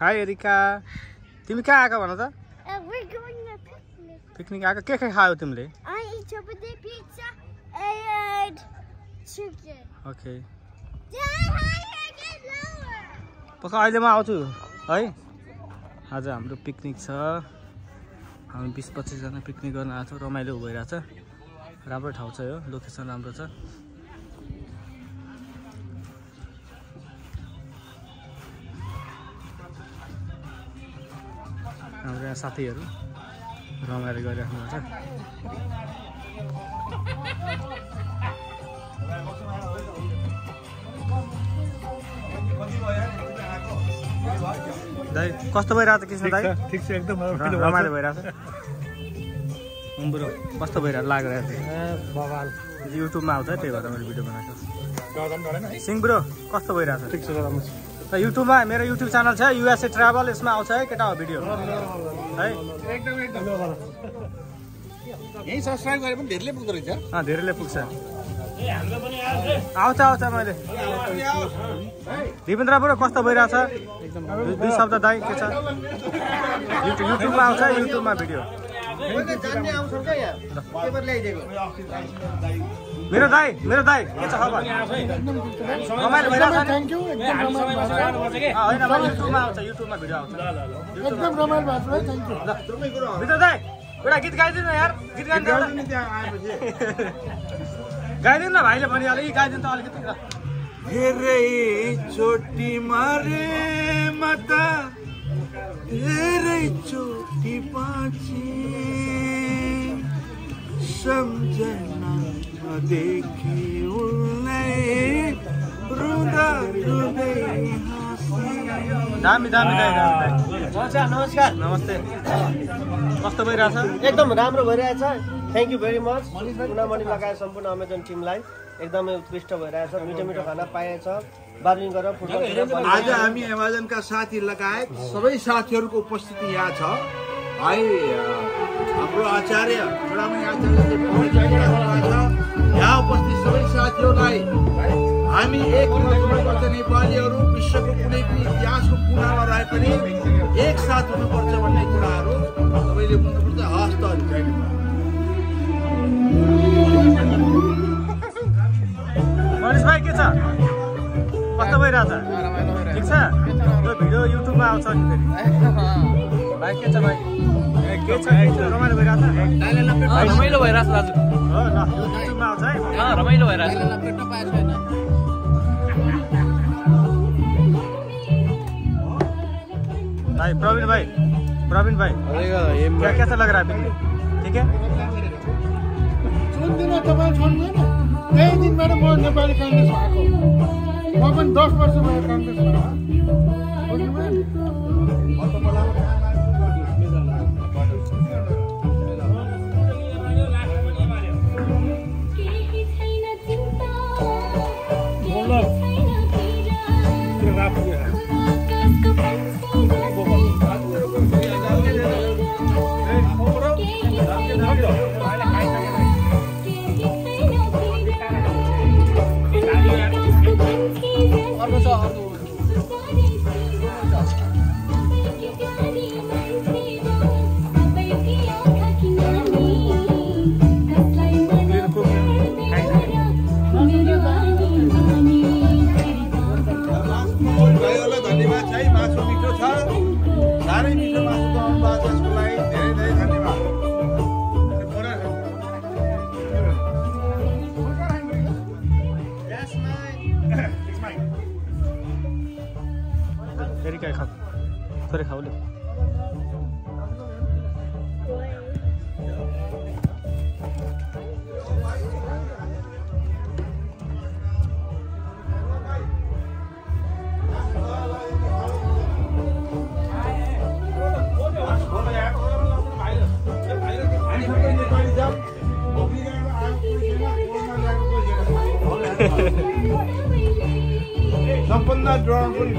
High Erica तिमी कहाँ आएको भन त We're going to picnic. Picnic आएको के खायौ तिमीले I ate chocolate pizza and chicken. Okay Dad, higher, get lower. पक्का अहिले म आउँछु है आज हाम्रो पिकनिक छ हामी 20-25 जना पिकनिक गर्न आएको छौँ रमाइलो भइरहेछ राम्रो ठाउँ छ यो लोकेसन राम्रो छ हाम्रो यहाँ साथीहरू रमाइलो गरिराख्नु हुन्छ दाइ कस्तो भइरहेछ कृष्ण दाइ ठीक छ एकदम रमाइलो भइरहेछ उम्बुरो कस्तो भइरहेको लागिरहेको थियो बवाल युट्युबमा आउँछ त्यही भएर मैले भिडियो बनाएको गर्दैन गरेन है सिंह ब्रो कस्तो भइरहेछ ठीक छ राम्रो त युट्युबमा मेरो युट्युब च्यानल छ युएसए ट्राभल यसमा आउँछ है केटा हो भिडियो है एकदम यही सब्स्क्राइब गरे पनि धेरैले पुग्दो रहेछ धेरैले पुग्छ आउँछ मैले दिपेन्द्र ब्रो कस्तो भइरहेछ दुई शब्द दाइ के छ युट्युबमा आउँछ युट्युबमा भिडियो मेरो दाइ के छ खबर रमाइलो भइरहेछ थ्याङ्क यू एकदम होइन युट्युबमा आउँछ युट्युबमा भिडियो आउँछ एकदम रमाइलो भएको छ थ्याङ्क यू भित्र दाइ एउटा गीत गाइदिनु न यार गीत गाइदिनु न भाइले भनिहाल्यो यी गाइदिनु त अलिकति ल धेरै चोटी मारे माता धेरै चोटी बाँचे सम्झना नदेखि उनलाई रुँदा रुँदै दामी दामी दाइ नमस्कार नमस्ते कस्तो भइरहेछ एकदम राम्रो भइरहेछ थ्याङ्क यू भेरी मच टुर्नामन्ट लगाए सम्पूर्ण अमेजन टिमलाई एकदमै उत्कृष्ट भइरहेछ मिठो मिठो खाना पाएछ बार्गेनिङ गरेर फुटबल आज हामी एमाजोनका साथी लगायत सबै साथीहरूको उपस्थिति यहाँ छ है हाम्रो आचार्य चुडामणि आचार्यले यहाँ उपस्थित सबै साथीहरूलाई हामी एक हुनुपर्छ नेपालीहरू विश्वको कुनै पनि इतिहासको कुनामा रहे पनि एक साथ हुनुपर्छ भन्ने कुराहरू सबैले बुझ्नुपर्छ हस् त मनिष भाइ के छ कस्तो भइरहेछ ठिक छ यो भिडियो युट्युबमा आउँछ नि फेरि भाइ के छ भाइ के छ रमाइलो भइरहेछ रमाइलो भइरहेछ दाजु हो ल युट्युबमा आउँछ है रमाइलो भइरहेछ भाई प्रवीण भाई कैसा लग रहा है पिकनिक ठीक है जुन दिन तपाईँ छोड्दैन त्यही दिनबाट म नेपाली काङ्ग्रेस भएको म पनि 10 वर्ष भयो काङ्ग्रेसमा थोरै खाऊ ल सम्पन्न ड्रोन पनि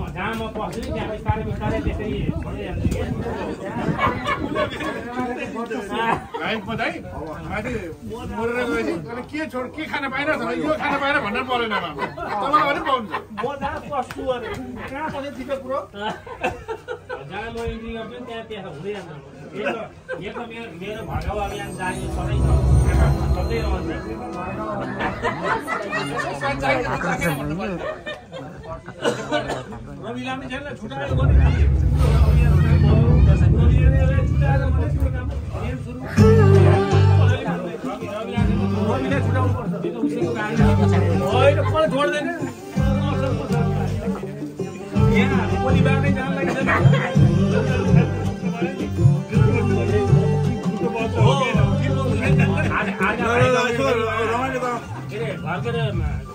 जहाँ म पस्छु त्यहाँ बिस्तारै बिस्तारै त्यसरी छोड्दै जान्छु के छोड के खान पाएन यो खान पाएन भन्नु परेन तपाईँलाई पनि पाउँछ म जहाँ पस्छु अरे कहाँ पनि ठिकै कुरो जहाँ म इन्ट्री गर्छु त्यहाँ त्यहाँ हुँदै जान्छ यो त मेरो भगाउ अभियान जारी सधैँ रहन्छ रविलामी छैन छुटायो छोड्दैन यहाँ पोलिबार नै जान घरको